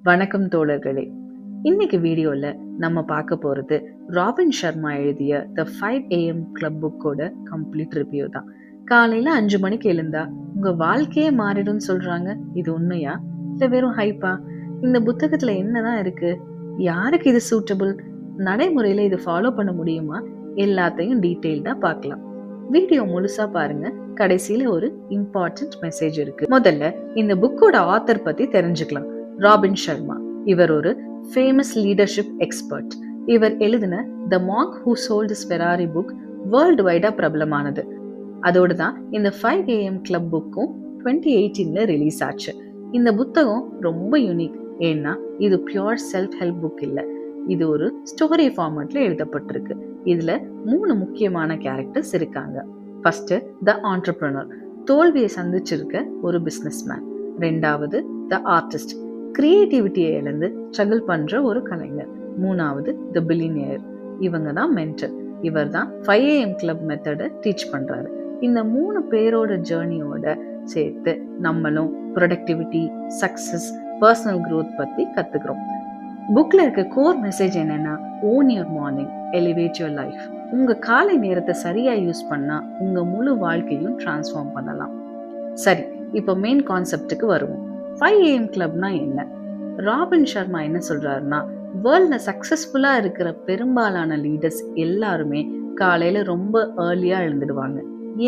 வணக்கம் தோழர்களே. இன்னைக்கு வீடியோல நம்ம பார்க்க போறது ராபின் சர்மா எழுதிய த 5am Club புக்கோட கம்ப்ளீட் ரிவ்யூ தான். காலையில 5 மணிக்கு எழுந்தா உங்க வாழ்க்கையே மாறிடும் சொல்றாங்க. இது உண்மையா இல்ல வெறும் ஹைப்பா? இந்த புத்தகத்துல என்னதான் இருக்கு? யாருக்கு இது சூட்டபிள்? நடைமுறையில இது ஃபாலோ பண்ண முடியுமா? எல்லாத்தையும் டீட்டெயில்டா பார்க்கலாம். வீடியோ முழுசா பாருங்க. கடைசியில ஒரு இம்பார்ட்டன்ட் மெசேஜ் இருக்கு. முதல்ல இந்த புக்கோட ஆத்தர் பத்தி தெரிஞ்சுக்கலாம். ராபின் சர்மா இவர் ஒரு ஃபேமஸ் லீடர்ஷிப் எக்ஸ்பர்ட். இவர் எழுதின த Monk who sold his Ferrari book world வைடா பிரபலமானது. அதோடு தான் இந்த 5am Club புக்கும் 2018 ரிலீஸ் ஆச்சு. இந்த புத்தகம் ரொம்ப யூனிக். ஏன்னா இது பியூர் செல்ஃப் ஹெல்ப் புக் இல்ல, இது ஒரு ஸ்டோரி ஃபார்மேட்ல எழுதப்பட்டிருக்கு. இதுல 3 முக்கியமான கேரக்டர்ஸ் இருக்காங்க. ஃபர்ஸ்ட் த ஆண்டர்பிரனர், தோல்வியை சந்திச்சிருக்க ஒரு பிசினஸ் மேன். ரெண்டாவது த ஆர்டிஸ்ட், கிரியேட்டிவிட்டியை இழந்து ஸ்ட்ரகிள் பண்ற ஒரு கலைஞர். மூணாவது த பில்லியனியர், இவங்க தான் மென்டர். இவர் தான் 5am Club மெத்தடை டீச் பண்றாரு. இந்த 3 பேரோட ஜேர்னியோட சேர்த்து நம்மளும் ப்ரொடக்டிவிட்டி, சக்சஸ், பர்சனல் growth பத்தி கத்துக்கிறோம். புக்ல இருக்க கோர் மெசேஜ் என்னன்னா, own your morning, elevate your life. உங்க காலை நேரத்தை சரியா யூஸ் பண்ணா உங்க முழு வாழ்க்கையும் டிரான்ஸ்ஃபார்ம் பண்ணலாம். சரி, இப்போ மெயின் கான்செப்டுக்கு வருவோம். 5am Clubனா என்ன? ராபின் சர்மா என்ன சொல்றாருன்னா, வேர்ல்ட்ல சக்சஸ்ஃபுல்லா இருக்கிற பெரும்பாலான லீடர்ஸ் எல்லாருமே காலையில ரொம்ப ஏர்லியா எழுந்துடுவாங்க.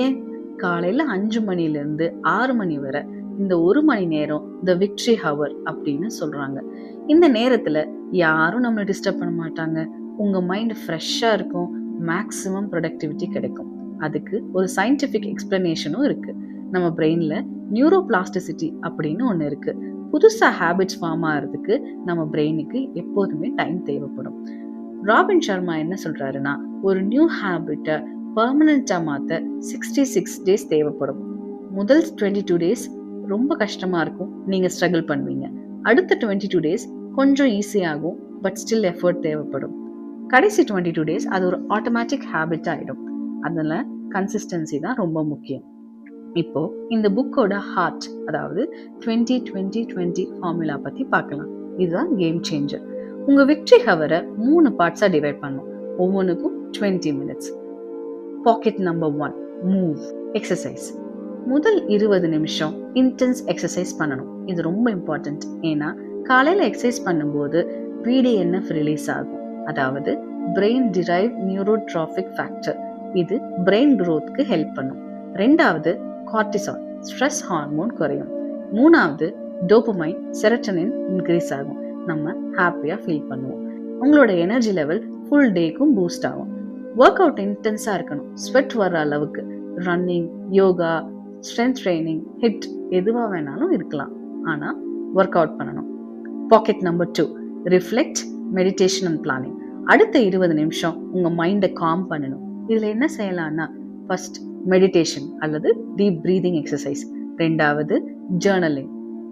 ஏன்? காலையில 5 மணில இருந்து 6 மணி வரை இந்த 1 மணி நேரம் த விக்டரி ஹவர் அப்படின்னு சொல்றாங்க. இந்த நேரத்துல யாரும் நம்மளை டிஸ்டர்ப் பண்ண மாட்டாங்க. உங்க மைண்ட் ஃப்ரெஷ்ஷா இருக்கும், மேக்ஸிமம் ப்ரொடக்டிவிட்டி கிடைக்கும். அதுக்கு ஒரு சயின்டிஃபிக் எக்ஸ்பிளனேஷனும் இருக்கு. நம்ம பிரெயின்ல நியூரோபிளாஸ்டிசிட்டி அப்படின்னு ஒன்று இருக்கு. புதுசா ஹேபிட்ஸ் ஃபார்ம் ஆகிறதுக்கு நம்ம பிரெயினுக்கு எப்போதுமே டைம் தேவைப்படும். ராபின் சர்மா என்ன சொல்றாருன்னா, ஒரு நியூ ஹேபிட்டை பெர்மனண்டா மாத்த 66 days தேவைப்படும். முதல் 22 days ரொம்ப கஷ்டமா இருக்கும், நீங்க ஸ்ட்ரகிள் பண்ணுவீங்க. அடுத்த 22 days கொஞ்சம் ஈஸியாகும், பட் ஸ்டில் எஃபர்ட் தேவைப்படும். கடைசி 22 days அது ஒரு ஆட்டோமேட்டிக் ஹேபிட் ஆயிடும். அதனால கன்சிஸ்டன்சி தான் ரொம்ப முக்கியம். இப்போ இந்த புக்கோட ஹார்ட், அதாவது 20-20-20 ஃபார்முலா பத்தி பார்க்கலாம். இதுதான் கேம் சேஞ்சர். உங்க விக்டரி ஹவரை 3 பார்ட்ஸா டிவைட் பண்ணும், ஒவ்வொன்றுக்கும் 20 minutes. Pocket number 1, move, exercise. முதல் 20 நிமிஷம் இன்டென்ஸ் எக்ஸசைஸ் பண்ணணும். இது ரொம்ப இம்பார்ட்டன்ட். ஏன்னா காலையில எக்ஸசைஸ் பண்ணும்போது பிடிஎன்எஃப் ரிலீஸ் ஆகும், அதாவது பிரெயின் டிரைவ் நியூரோட்ராபிக் ஃபேக்டர். இது பிரெயின் growthக்கு ஹெல்ப் பண்ணும். ரெண்டாவது கார்டிசால், ஸ்ட்ரெஸ் ஹார்மோன் குறையும். மூணாவது டோபமைன், செரட்டனின் இன்க்ரீஸ் ஆகும், நம்ம ஹாப்பியா ஃபீல் பண்ணுவோம். உங்களோட எனர்ஜி லெவல் ஃபுல் டேக்கும் பூஸ்ட் ஆகும். ஒர்க் அவுட் இன்டென்ஸா இருக்கணும், ஸ்வெட் வர்ற அளவுக்கு. Running, yoga, strength training, HIIT எதுவா வேணாலும் இருக்கலாம், ஆனா ஒர்க் அவுட் பண்ணணும். Pocket number 2, reflect, meditation and planning. அடுத்த 20 நிமிஷம் உங்க மைண்டை காம் பண்ணணும். இதுல என்ன செய்யலாம்னா, ஃபர்ஸ்ட் மெடிடேஷன் அல்லது டீப் பிரீதிங் எக்ஸசைஸ். ரெண்டாவது ஜேர்னலிங்,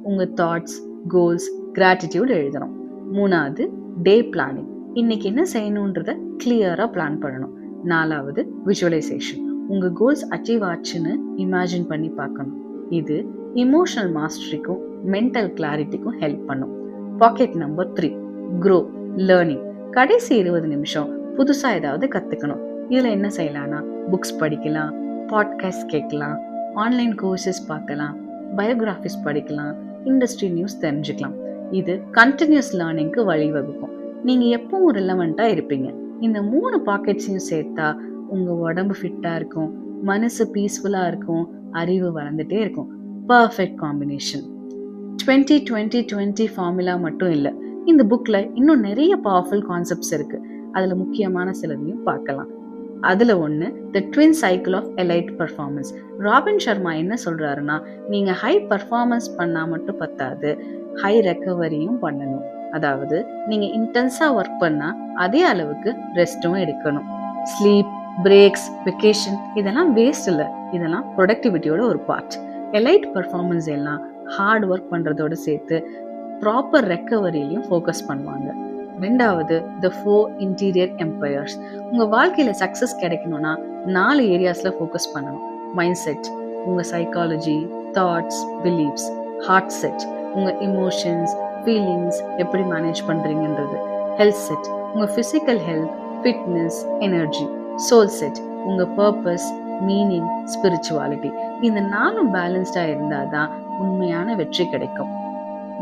உங்க தாட்ஸ், கோல்ஸ், கிராட்டிடியூட் எழுதணும். மூணாவது டே பிளானிங், இன்னைக்கு என்ன செய்யணுன்றத கிளியரா பிளான் பண்ணணும். நாலாவது விஷுவலைசேஷன், உங்க கோல்ஸ் அச்சீவ் ஆச்சுன்னு இமேஜின் பண்ணி பார்க்கணும். இது இமோஷனல் மாஸ்டரிக்கும் மென்டல் கிளாரிட்டிக்கும் ஹெல்ப் பண்ணும். Pocket number 3, grow, learning. கடைசி 20 நிமிஷம் புதுசா ஏதாவது கத்துக்கணும். இதுல என்ன செய்யலாம்னா, புக்ஸ் படிக்கலாம், பாட்காஸ்ட் கேட்கலாம், ஆன்லைன் கோர்சஸ் பார்க்கலாம், பயோகிராஃபிஸ் படிக்கலாம், இண்டஸ்ட்ரி நியூஸ் தெரிஞ்சுக்கலாம். இது கண்டினியூஸ் லேர்னிங்க்கு வழிவகுக்கும். நீங்க எப்பவும் ரிலவெண்டா இருப்பீங்க. இந்த 3 பாக்கெட்ஸையும் சேர்த்தா உங்க உடம்பு ஃபிட்டா இருக்கும், மனசு பீஸ்ஃபுல்லா இருக்கும், அறிவு வளர்ந்துட்டே இருக்கும். Perfect combination. 20-20-20 ஃபார்முலா மட்டும் இல்ல, இந்த புக்ல இன்னும் நிறைய பவர்ஃபுல் கான்செப்ட்ஸ் இருக்கு. அதுல முக்கியமான சிலதையும் பார்க்கலாம். அதுல ஒண்ணு the twin cycle of elite performance. Robin Sharma என்ன சொல்றாருன்னா, நீங்க ஹை பர்ஃபார்மன்ஸ் பண்ணா மட்டும் பத்தாது, ஹை ரெக்கவரியும் பண்ணணும். அதாவது நீங்க இன்டென்ஸா ஒர்க் பண்ணா அதே அளவுக்கு ரெஸ்டும் எடுக்கணும். ஸ்லீப், பிரேக்ஸ், வெக்கேஷன் இதெல்லாம் வேஸ்ட் இல்ல, இதெல்லாம் ப்ரொடக்டிவிட்டியோட ஒரு பார்ட். எலைட் பர்ஃபார்மன்ஸ் எல்லாம் ஹார்ட் ஒர்க் பண்றதோட சேர்த்து ப்ராப்பர் ரெக்கவரியிலையும் ஃபோக்கஸ் பண்ணுவாங்க. ரெண்டாவது த 4 இன்டீரியர் எம்பையர்ஸ். உங்க வாழ்க்கையில சக்சஸ் கிடைக்கணும்னா 4 ஏரியாஸ்ல ஃபோக்கஸ் பண்ணணும். மைண்ட் செட், உங்க psychology, thoughts, beliefs. Heart set, உங்க இமோஷன்ஸ், ஃபீலிங்ஸ் எப்படி மேனேஜ் பண்றீங்கன்றது. ஹெல்த் செட் உங்க physical health, fitness, energy. Soul set உங்க பர்பஸ், மீனிங், ஸ்பிரிச்சுவாலிட்டி. இந்த 4ம் பேலன்ஸ்டா இருந்தாதான் உண்மையான வெற்றி கிடைக்கும்.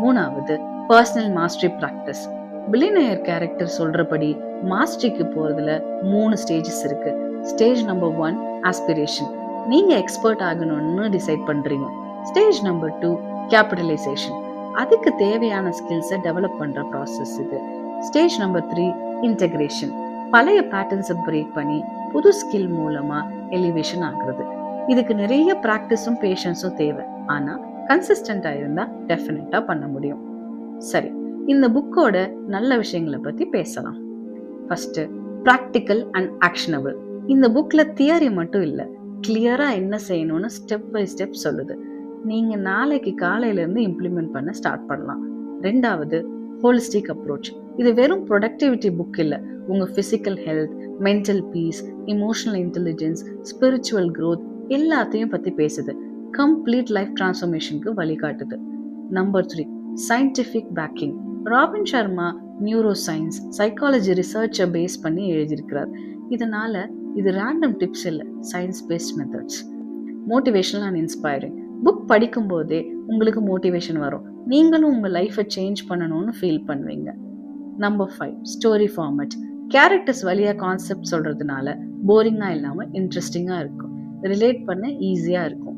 3வது personal mastery practice. Billionaire character சொல்றபடி மாஸ்டரிக்கு போறதுல 3 ஸ்டேஜஸ் இருக்கு. Stage number 1 aspiration. நீங்க எக்ஸ்பர்ட் ஆகணும்னு டிசைட் பண்றீங்க. Stage number 2 capitalization. அதுக்கு தேவையான ஸ்கில்ஸை டெவலப் பண்ற ப்ராசஸ் இது. Stage number 3 integration. பழைய பேட்டர்ன்ஸை பிரேக் பண்ணி புது ஸ்கில் மூலமா எலிவேஷன் ஆகுறது. இதுக்கு நிறைய பிராக்டிஸும் பேஷன்ஸும் தேவை. ஆனா கன்சிஸ்டண்டா இருந்தா டெஃபினட்டா பண்ண முடியும். சரி, இந்த புக்கோட நல்ல விஷயங்களை பத்தி பேசலாம். First, practical and actionable. இந்த புக்ல தியரி மட்டும் இல்ல, கிளியரா என்ன செய்யணும்னு ஸ்டெப் பை ஸ்டெப் சொல்லுது. நீங்க நாளைக்கு காலையில இருந்து இம்ப்ளிமெண்ட் பண்ண ஸ்டார்ட் பண்ணலாம். 2வது ஹோலிஸ்டிக் அப்ரோச். இது வெறும் ப்ரொடக்டிவிட்டி புக் இல்ல, உங்க physical health, mental peace, emotional intelligence, spiritual growth எல்லாத்தையும் பத்தி பேசுது. கம்ப்ளீட் லைஃப் டிரான்ஸ்ஃபர்மேஷனுக்கு வழிகாட்டுது. Number 3 scientific backing. Robin Sharma neuroscience, psychology ரிசர்ச்சை பேஸ் பண்ணி எழுதியிருக்கிறார். இதனால இது ரேண்டம் டிப்ஸ் இல்ல, science based methods. Motivational and inspiring. Book படிக்கும் போதே உங்களுக்கு மோட்டிவேஷன் வரும். நீங்களும் உங்க லைஃபை சேஞ்ச் பண்ணணும்னு ஃபீல் பண்ணுவீங்க. Number 5 story format. கேரக்டர்ஸ் வழியா கான்செப்ட் சொல்றதுனால போரிங்கா இல்லாம இன்ட்ரெஸ்டிங்கா இருக்கும், ரிலேட் பண்ண ஈஸியா இருக்கும்.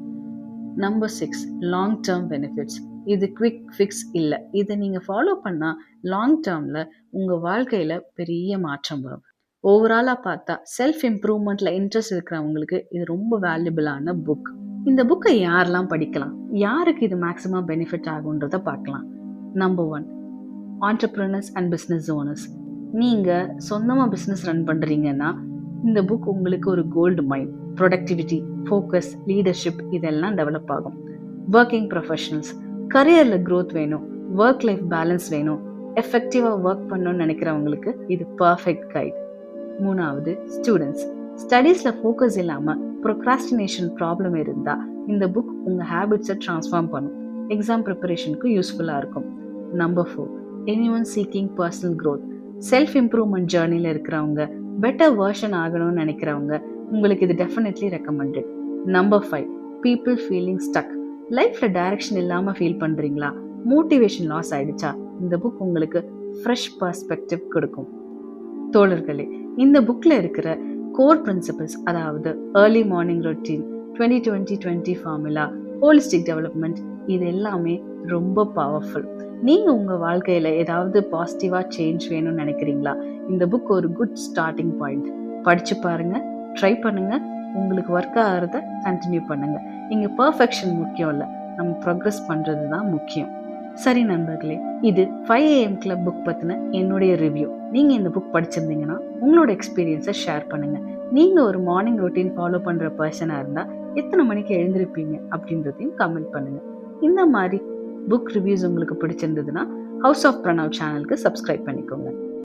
Number 6 long term benefits. இது குவிக் ஃபிக்ஸ் இல்ல, இதை நீங்க ஃபாலோ பண்ணா லாங் டேர்ம்ல உங்க வாழ்க்கையில பெரிய மாற்றம் வரும். ஓவராலா பார்த்தா செல்ஃப் இம்ப்ரூவ்மெண்ட்ல இன்ட்ரெஸ்ட் இருக்கிறவங்களுக்கு இது ரொம்ப வேல்யூபிளான புக். இந்த புக்கை யாரெல்லாம் படிக்கலாம், யாருக்கு இது மேக்ஸிமம் பெனிஃபிட் ஆகுன்றத பார்க்கலாம். Number 1 entrepreneurs and business owners. நீங்க சொந்தமா பிஸ்னஸ் ரன் பண்றீங்கன்னா இந்த புக் உங்களுக்கு ஒரு gold mind. Productivity, focus, leadership இதெல்லாம் டெவலப் ஆகும். ஒர்க்கிங் ப்ரொஃபஷனல்ஸ், கரியர்ல growth வேணும், ஒர்க் லைஃப் பேலன்ஸ் வேணும், எஃபெக்டிவா ஒர்க் பண்ணணும்னு நினைக்கிறவங்களுக்கு இது பர்ஃபெக்ட் கைட். 3வது ஸ்டூடெண்ட்ஸ், ஸ்டடீஸ்ல ஃபோக்கஸ் இல்லாம ப்ரொக்ராஸ்டினேஷன் ப்ராப்ளம் இருந்தா இந்த புக் உங்க ஹேபிட்ஸை டிரான்ஸ்ஃபார்ம் பண்ணும். எக்ஸாம் ப்ரிப்பரேஷனுக்கு யூஸ்ஃபுல்லா இருக்கும். Number 4 anyone seeking personal growth. Self improvement ஜேர்னில இருக்கிறவங்க, பெட்டர் வெர்ஷன் ஆகணும்னு நினைக்கிறவங்க உங்களுக்கு இது definitely recommended. Number 5 people feeling stuck. லைஃப்ல டைரக்ஷன் இல்லாம ஃபீல் பண்றீங்களா, மோட்டிவேஷன் லாஸ் ஆயிடுச்சா, இந்த புக் உங்களுக்கு ஃப்ரெஷ் பர்ஸ்பெக்டிவ் கொடுக்கும். தோழர்களே, இந்த புக்ல இருக்கிற கோர் பிரின்சிபல்ஸ், அதாவது early morning routine, 20-20-20 formula, holistic development, இது எல்லாமே ரொம்ப பவர்ஃபுல். நீங்க உங்க வாழ்க்கையில ஏதாவது பாசிட்டிவா சேஞ்ச் வேணும்னு நினைக்கிறீங்களா, இந்த புக் ஒரு குட் ஸ்டார்டிங் பாயிண்ட். படிச்சு பாருங்க, ட்ரை பண்ணுங்க, உங்களுக்கு ஒர்க் ஆகிறத கண்டினியூ பண்ணுங்க. இங்க பெர்ஃபெக்ஷன் முக்கியம் இல்லை, நம்ம ப்ரோக்ரஸ் பண்றது தான் முக்கியம். சரி நண்பர்களே, இது 5 AM கிளப் புக் பத்தின என்னுடைய ரிவ்யூ. நீங்க இந்த புக் படிச்சிருந்தீங்கன்னா உங்களோட எக்ஸ்பீரியன்ஸை ஷேர் பண்ணுங்க. நீங்க ஒரு மார்னிங் ரொட்டீன் ஃபாலோ பண்ற பர்சனா இருந்தா எத்தனை மணிக்கு எழுந்திருப்பீங்க அப்படின்றதையும் கமெண்ட் பண்ணுங்க. இந்த மாதிரி புக் ரிவ்யூஸ் உங்களுக்கு பிடிச்சிருந்ததுன்னா ஹவுஸ் ஆஃப் பிரணவ் சேனலுக்கு சப்ஸ்கிரைப் பண்ணிக்கோங்க.